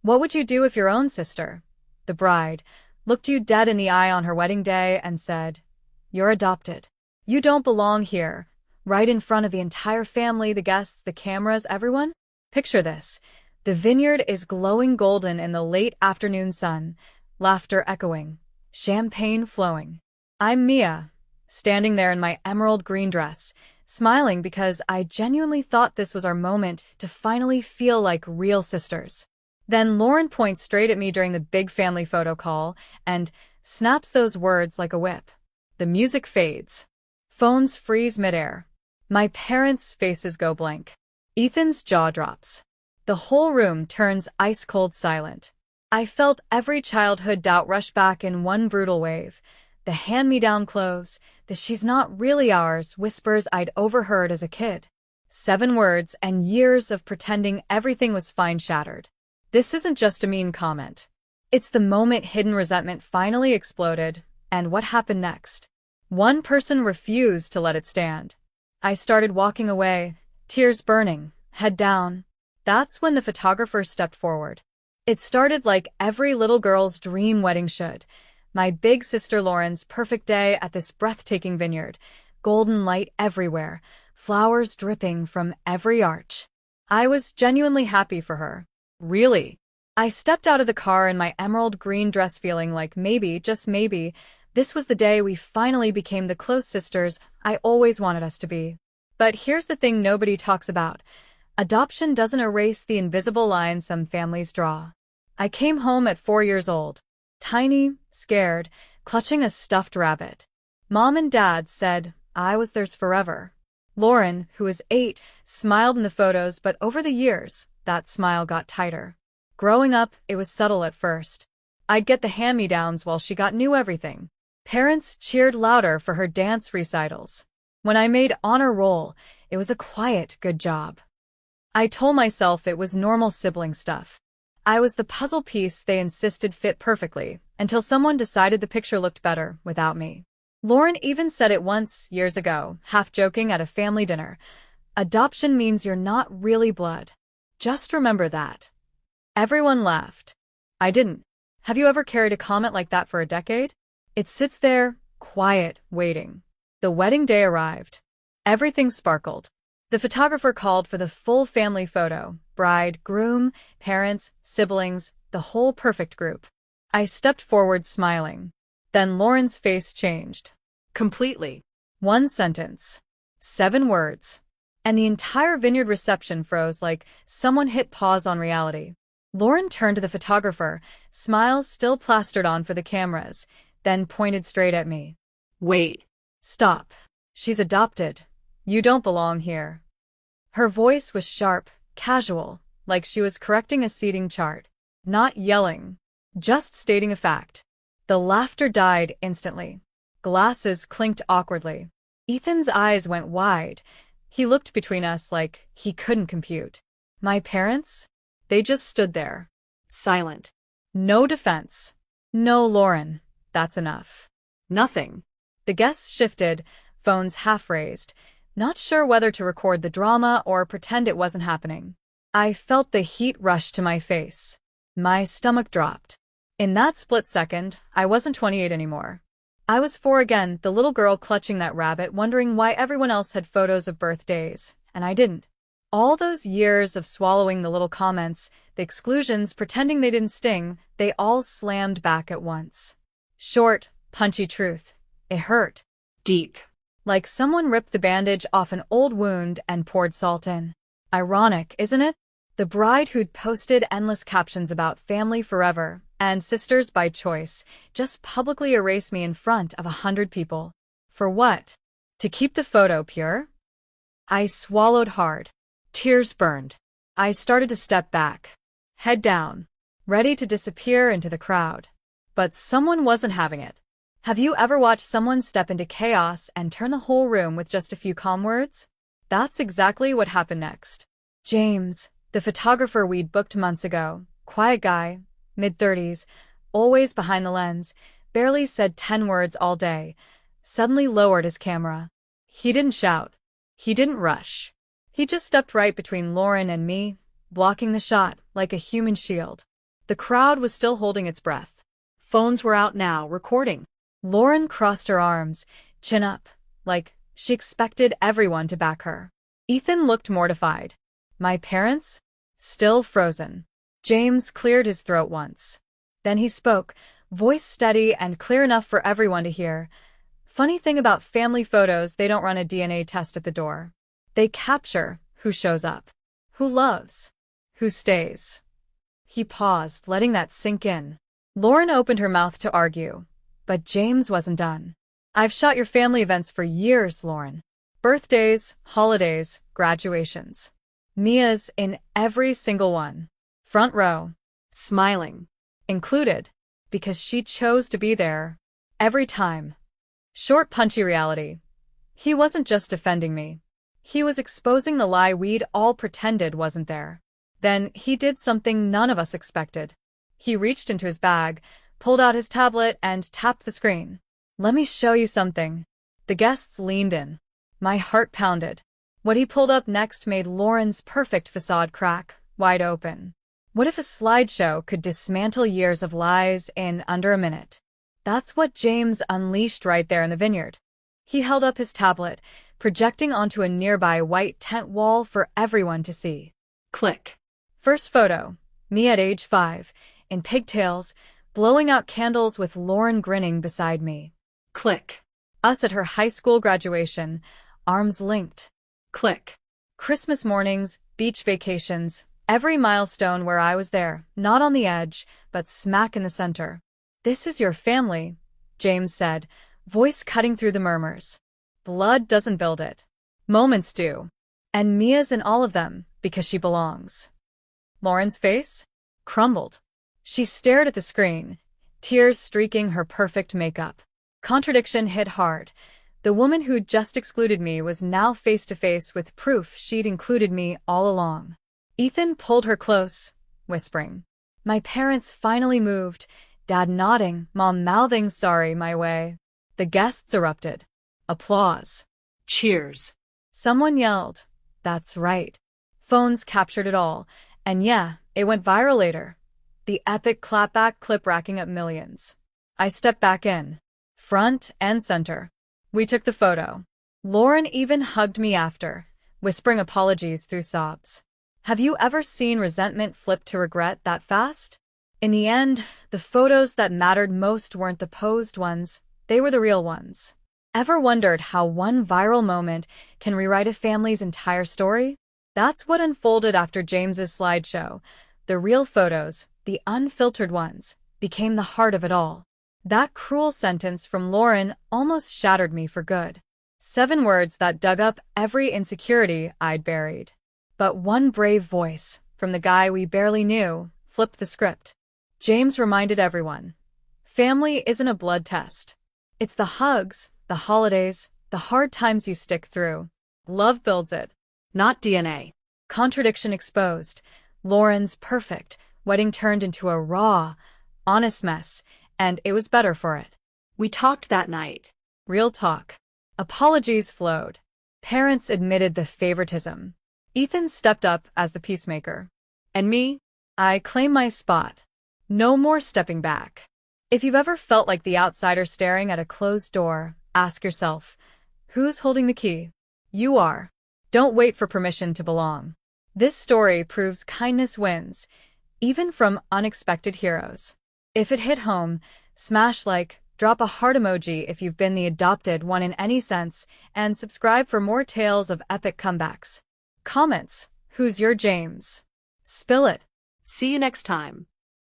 What would you do if your own sister, the bride, looked you dead in the eye on her wedding day and said, "You're adopted. You don't belong here," right in front of the entire family, the guests, the cameras, everyone? Picture this. The vineyard is glowing golden in the late afternoon sun, laughter echoing, champagne flowing. I'm Mia, standing there in my emerald green dress, smiling because I genuinely thought this was our moment to finally feel like real sisters. Then Lauren points straight at me during the big family photo call and snaps those words like a whip. The music fades. Phones freeze midair. My parents' faces go blank. Ethan's jaw drops. The whole room turns ice-cold silent. I felt every childhood doubt rush back in one brutal wave. The hand-me-down clothes, the "she's not really ours" whispers I'd overheard as a kid. 7 words and years of pretending everything was fine shattered. This isn't just a mean comment. It's the moment hidden resentment finally exploded, and what happened next? One person refused to let it stand. I started walking away, tears burning, head down. That's when the photographer stepped forward. It started like every little girl's dream wedding should. My big sister Lauren's perfect day at this breathtaking vineyard. Golden light everywhere, flowers dripping from every arch. I was genuinely happy for her. Really. I stepped out of the car in my emerald green dress feeling like maybe, just maybe, this was the day we finally became the close sisters I always wanted us to be. But here's the thing nobody talks about. Adoption doesn't erase the invisible lines some families draw. I came home at 4 years old. Tiny, scared, clutching a stuffed rabbit. Mom and Dad said I was theirs forever. Lauren, who was 8, smiled in the photos, but over the years, that smile got tighter. Growing up, it was subtle at first. I'd get the hand-me-downs while she got new everything. Parents cheered louder for her dance recitals. When I made honor roll, it was a quiet, good job. I told myself it was normal sibling stuff. I was the puzzle piece they insisted fit perfectly, until someone decided the picture looked better without me. Lauren even said it once, years ago, half joking at a family dinner. Adoption means you're not really blood. Just remember that. Everyone laughed. I didn't. Have you ever carried a comment like that for a decade? It sits there, quiet, waiting. The wedding day arrived. Everything sparkled. The photographer called for the full family photo. Bride, groom, parents, siblings, the whole perfect group. I stepped forward smiling. Then Lauren's face changed. Completely. 1 sentence. 7 words. And the entire vineyard reception froze like someone hit pause on reality. Lauren turned to the photographer, smiles still plastered on for the cameras, then pointed straight at me. "Wait. Stop. She's adopted. You don't belong here." Her voice was sharp, casual, like she was correcting a seating chart. Not yelling, just stating a fact. The laughter died instantly. Glasses clinked awkwardly. Ethan's eyes went wide. He looked between us like he couldn't compute. My parents? They just stood there. Silent. No defense. "No, Lauren. That's enough." Nothing. The guests shifted, phones half raised, not sure whether to record the drama or pretend it wasn't happening. I felt the heat rush to my face. My stomach dropped. In that split second, I wasn't 28 anymore. I was 4 again, the little girl clutching that rabbit, wondering why everyone else had photos of birthdays, and I didn't. All those years of swallowing the little comments, the exclusions, pretending they didn't sting, they all slammed back at once. Short, punchy truth. It hurt. Deep. Like someone ripped the bandage off an old wound and poured salt in. Ironic, isn't it? The bride who'd posted endless captions about family forever and sisters by choice just publicly erased me in front of 100 people. For what? To keep the photo pure? I swallowed hard. Tears burned. I started to step back, head down, ready to disappear into the crowd. But someone wasn't having it. Have you ever watched someone step into chaos and turn the whole room with just a few calm words? That's exactly what happened next. James, the photographer we'd booked months ago, quiet guy, mid-30s, always behind the lens, barely said 10 words all day, suddenly lowered his camera. He didn't shout. He didn't rush. He just stepped right between Lauren and me, blocking the shot like a human shield. The crowd was still holding its breath. Phones were out now, recording. Lauren crossed her arms, chin up, like she expected everyone to back her. Ethan looked mortified. My parents? Still frozen. James cleared his throat once. Then he spoke, voice steady and clear enough for everyone to hear. Funny thing about family photos, they don't run a DNA test at the door. They capture who shows up, who loves, who stays. He paused, letting that sink in. Lauren opened her mouth to argue, but James wasn't done. I've shot your family events for years, Lauren. Birthdays, holidays, graduations. Mia's in every single one. Front row. Smiling. Included. Because she chose to be there. Every time. Short, punchy reality. He wasn't just defending me. He was exposing the lie we'd all pretended wasn't there. Then he did something none of us expected. He reached into his bag, pulled out his tablet, and tapped the screen. Let me show you something. The guests leaned in. My heart pounded. What he pulled up next made Lauren's perfect facade crack, wide open. What if a slideshow could dismantle years of lies in under a minute? That's what James unleashed right there in the vineyard. He held up his tablet, projecting onto a nearby white tent wall for everyone to see. Click. First photo, me at age 5, in pigtails, blowing out candles with Lauren grinning beside me. Click. Us at her high school graduation, arms linked. Click. Christmas mornings, beach vacations, every milestone where I was there, not on the edge, but smack in the center. This is your family, James said, voice cutting through the murmurs. Blood doesn't build it. Moments do. And Mia's in all of them, because she belongs. Lauren's face crumbled. She stared at the screen, tears streaking her perfect makeup. Contradiction hit hard. The woman who'd just excluded me was now face to face with proof she'd included me all along. Ethan pulled her close, whispering. My parents finally moved, Dad nodding, Mom mouthing sorry my way. The guests erupted. Applause. Cheers. Someone yelled, that's right. Phones captured it all, and yeah, it went viral later. The epic clapback clip racking up millions. I stepped back in. Front and center. We took the photo. Lauren even hugged me after, whispering apologies through sobs. Have you ever seen resentment flip to regret that fast? In the end, the photos that mattered most weren't the posed ones, they were the real ones. Ever wondered how one viral moment can rewrite a family's entire story? That's what unfolded after James's slideshow. The real photos, the unfiltered ones, became the heart of it all. That cruel sentence from Lauren almost shattered me for good. 7 words that dug up every insecurity I'd buried. But one brave voice, from the guy we barely knew, flipped the script. James reminded everyone, family isn't a blood test. It's the hugs, the holidays, the hard times you stick through. Love builds it. Not DNA. Contradiction exposed. Lauren's perfect wedding turned into a raw, honest mess, and it was better for it. We talked that night. Real talk. Apologies flowed. Parents admitted the favoritism. Ethan stepped up as the peacemaker. And me? I claim my spot. No more stepping back. If you've ever felt like the outsider staring at a closed door, ask yourself, who's holding the key? You are. Don't wait for permission to belong. This story proves kindness wins, even from unexpected heroes. If it hit home, smash like, drop a heart emoji if you've been the adopted one in any sense, and subscribe for more tales of epic comebacks. Comments, who's your James? Spill it. See you next time.